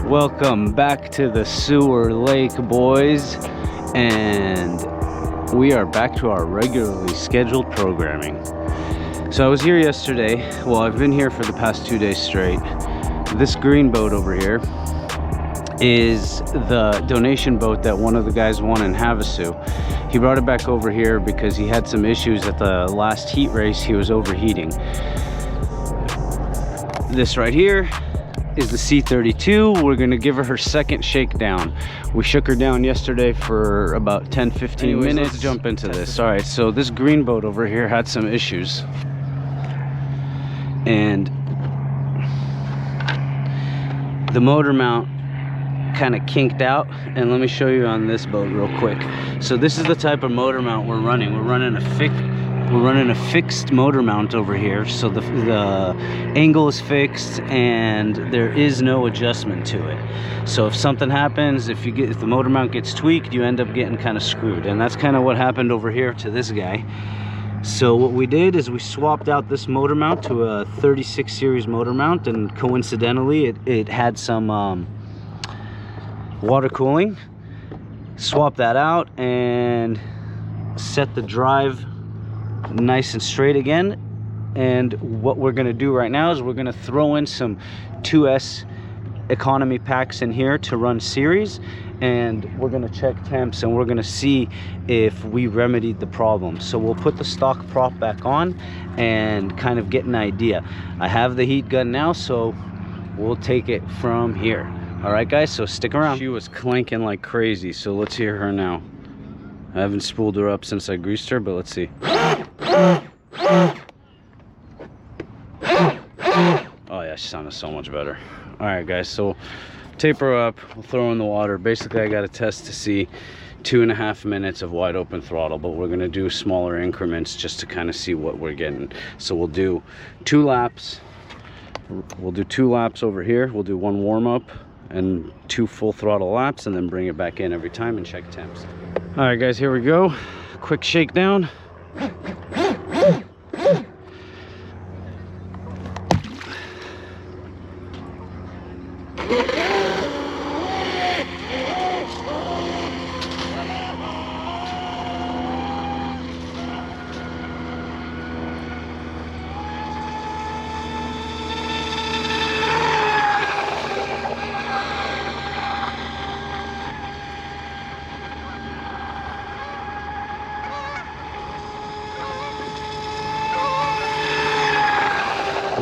Welcome back to the sewer lake, boys, and we are back to our regularly scheduled programming. So I was here yesterday. Well, I've been here for the past 2 days straight. This green boat over here is the donation boat that one of the guys won in Havasu. He brought it back over here because he had some issues at the last heat race. He was overheating. This right here is the C32. We're gonna give her second shakedown. We shook her down yesterday for about 10-15 minutes. Let's jump into this. All right, so this green boat over here had some issues, and the motor mount kind of kinked out. And let me show you on this boat real quick. So this is the type of motor mount we're running. We're running a fixed motor mount over here, so the angle is fixed and there is no adjustment to it. So if something happens, if the motor mount gets tweaked, you end up getting kind of screwed. And that's kind of what happened over here to this guy. So what we did is we swapped out this motor mount to a 36 series motor mount, and coincidentally it had some water cooling. Swap that out and set the drive nice and straight again. And what we're going to do right now is we're going to throw in some 2S economy packs in here to run series, and we're going to check temps, and we're going to see if we remedied the problem. So we'll put the stock prop back on and kind of get an idea. I have the heat gun now, so we'll take it from here. All right guys, so stick around. She was clanking like crazy, so let's hear her now. I haven't spooled her up since I greased her, but let's see. Oh yeah, she sounded so much better. All right guys, so tape her up, we'll throw her in the water. Basically I got a test to see 2.5 minutes of wide open throttle, but we're gonna do smaller increments just to kind of see what we're getting. So we'll do 2 laps. We'll do 2 laps over here. We'll do 1 warm-up and 2 full throttle laps, and then bring it back in every time and check temps. All right guys, here we go. Quick shakedown.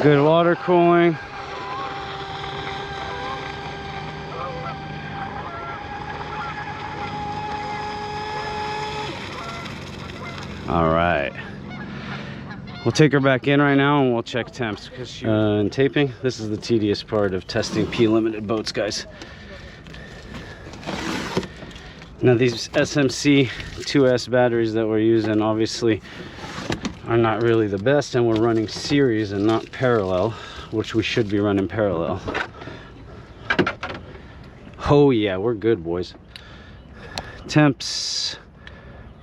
Good water cooling. All right. We'll take her back in right now and we'll check temps. And taping, this is the tedious part of testing P-limited boats, guys. Now these SMC 2S batteries that we're using obviously are not really the best, and we're running series and not parallel, which we should be running parallel. Oh yeah, we're good, boys. Temps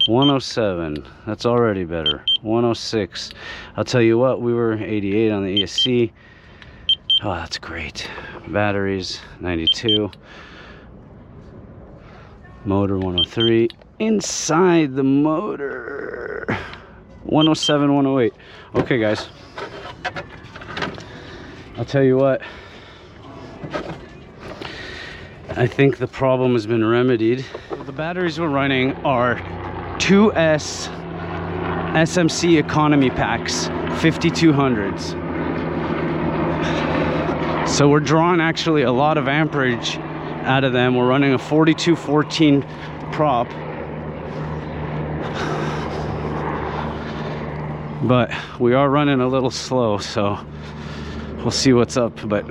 107, that's already better. 106. I'll tell you what, we were 88 on the ESC. Oh, that's great. Batteries 92. Motor 103. Inside the motor 107, 108. Okay guys, I'll tell you what, I think the problem has been remedied. The batteries we're running are 2S SMC economy packs 5200s, so we're drawing actually a lot of amperage out of them. We're running a 4214 prop, but we are running a little slow, so we'll see what's up. But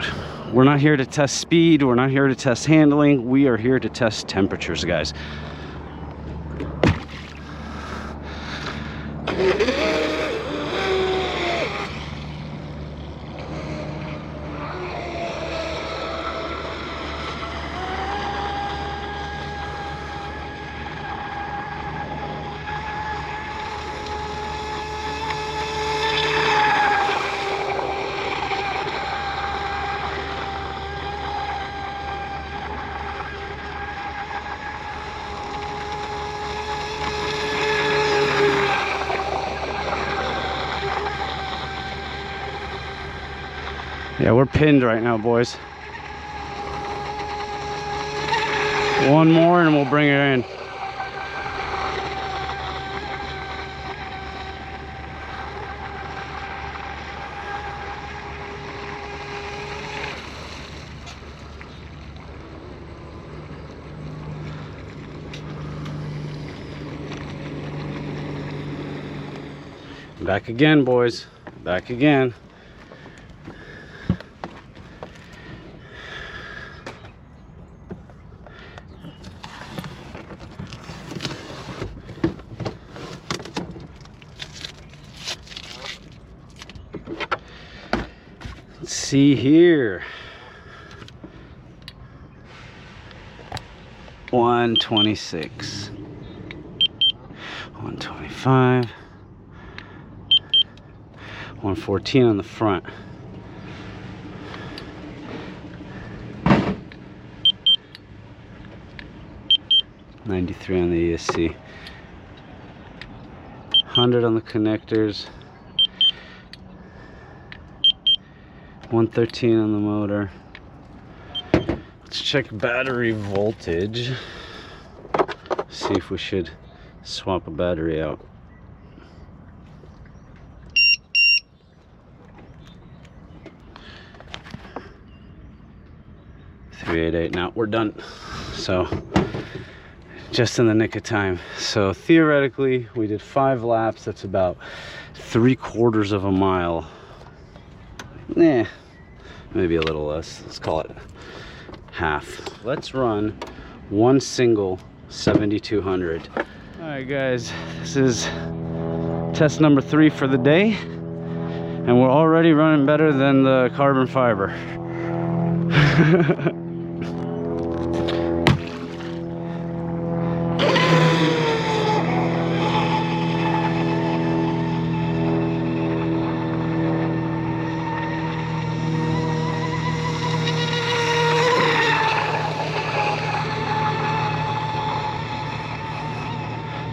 we're not here to test speed, we're not here to test handling, we are here to test temperatures, guys. Yeah, we're pinned right now, boys. One more and we'll bring it in. Back again, boys. Back again. Let's see here. 126. 125. 114 on the front. $93 on the ESC. 100 on the connectors. 113 on the motor. Let's check battery voltage. See if we should swap a battery out. 388. Now we're done. So just in the nick of time. So theoretically we did 5 laps. That's about 3/4 of a mile. Maybe a little less. Let's call it half. Let's run one single 7200. All right guys, this is test number 3 for the day, and we're already running better than the carbon fiber.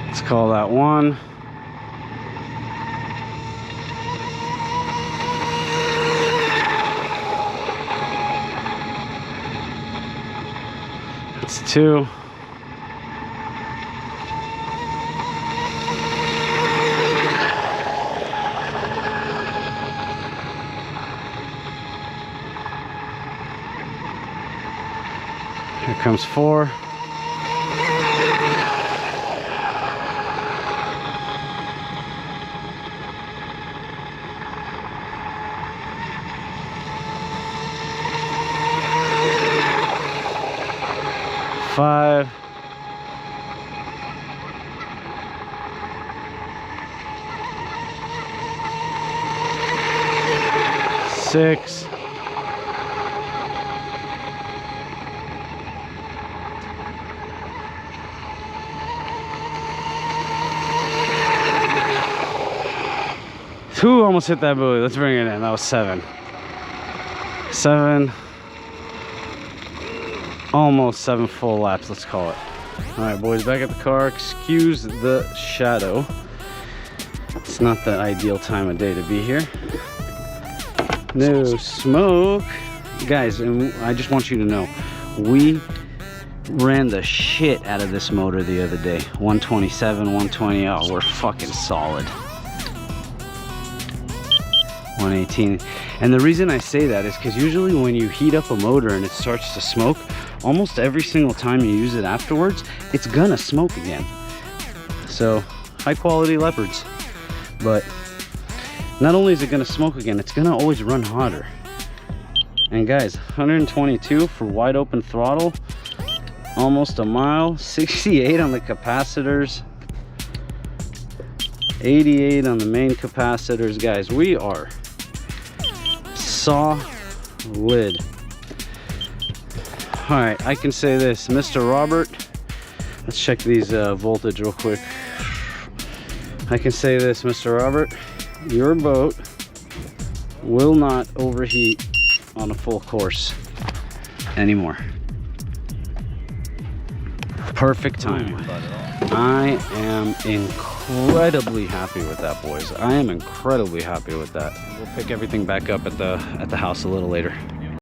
Let's call that 1. That's 2. Here comes 4. Five. 6. 2 almost hit that buoy. Let's bring it in. That was 7. 7. Almost 7 full laps, let's call it. All right, boys, back at the car. Excuse the shadow. It's not the ideal time of day to be here. No smoke. Guys, and I just want you to know, we ran the shit out of this motor the other day. 127, 120, oh, we're fucking solid. 118. And the reason I say that is because usually when you heat up a motor and it starts to smoke, almost every single time you use it afterwards, it's gonna smoke again. So, high quality leopards. But not only is it gonna smoke again, it's gonna always run hotter. And guys, 122 for wide open throttle, almost a mile, 68 on the capacitors, 88 on the main capacitors. Guys, we are solid. All right, I can say this, Mr. Robert, let's check these voltage real quick. I can say this, Mr. Robert, your boat will not overheat on a full course anymore. Perfect timing. I am incredibly happy with that, boys. I am incredibly happy with that. We'll pick everything back up at the house a little later.